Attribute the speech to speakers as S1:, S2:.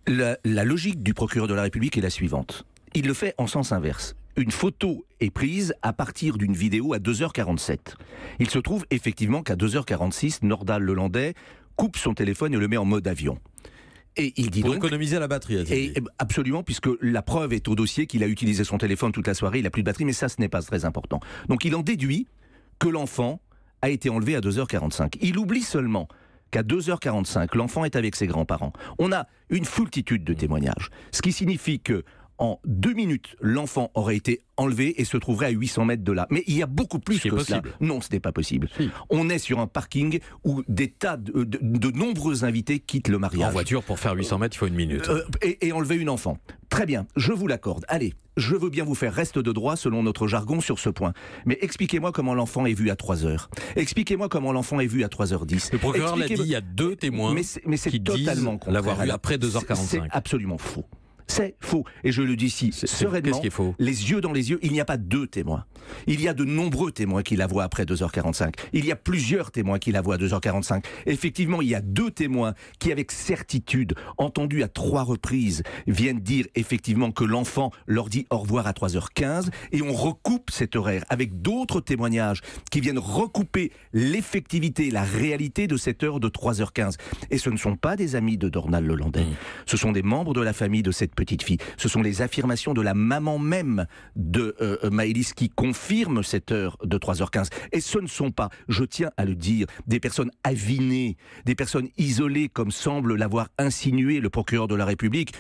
S1: La logique du procureur de la République est la suivante. Il le fait en sens inverse. Une photo est prise à partir d'une vidéo à 2h47. Il se trouve effectivement qu'à 2h46, Nordal Lelandais coupe son téléphone et le met en mode avion. Et il dit
S2: pour
S1: donc,
S2: économiser la batterie.
S1: Absolument, puisque la preuve est au dossier qu'il a utilisé son téléphone toute la soirée, il n'a plus de batterie, mais ça, ce n'est pas très important. Donc il en déduit que l'enfant a été enlevé à 2h45. Il oublie seulement qu'à 2h45, l'enfant est avec ses grands-parents. On a une foultitude de témoignages, ce qui signifie que en 2 minutes, l'enfant aurait été enlevé et se trouverait à 800 mètres de là. Mais il y a beaucoup plus que cela. Non, ce n'est pas possible. Si. On est sur un parking où des tas de nombreux invités quittent le mariage.
S2: En voiture, pour faire 800 mètres, il faut 1 minute.
S1: Et enlever une enfant. Très bien, je vous l'accorde. Allez, je veux bien vous faire reste de droit selon notre jargon sur ce point. Mais expliquez-moi comment l'enfant est vu à 3h. Expliquez-moi comment l'enfant est vu à 3h10.
S2: Le procureur l'a dit, il y a 2 témoins qui disent l'avoir vu après 2h45.
S1: C'est absolument faux. C'est faux. Et je le dis ici sereinement,
S2: qu'est-ce qui est faux ?
S1: Les yeux dans les yeux, il n'y a pas 2 témoins. Il y a de nombreux témoins qui la voient après 2h45. Il y a plusieurs témoins qui la voient à 2h45. Effectivement, il y a 2 témoins qui, avec certitude, entendus à 3 reprises, viennent dire effectivement que l'enfant leur dit au revoir à 3h15. Et on recoupe cet horaire avec d'autres témoignages qui viennent recouper l'effectivité, la réalité de cette heure de 3h15. Et ce ne sont pas des amis de Nordal Lelandais. Ce sont des membres de la famille de cette petite fille. Ce sont les affirmations de la maman même de Maëlys qui confirment cette heure de 3h15. Et ce ne sont pas, je tiens à le dire, des personnes avinées, des personnes isolées comme semble l'avoir insinué le procureur de la République.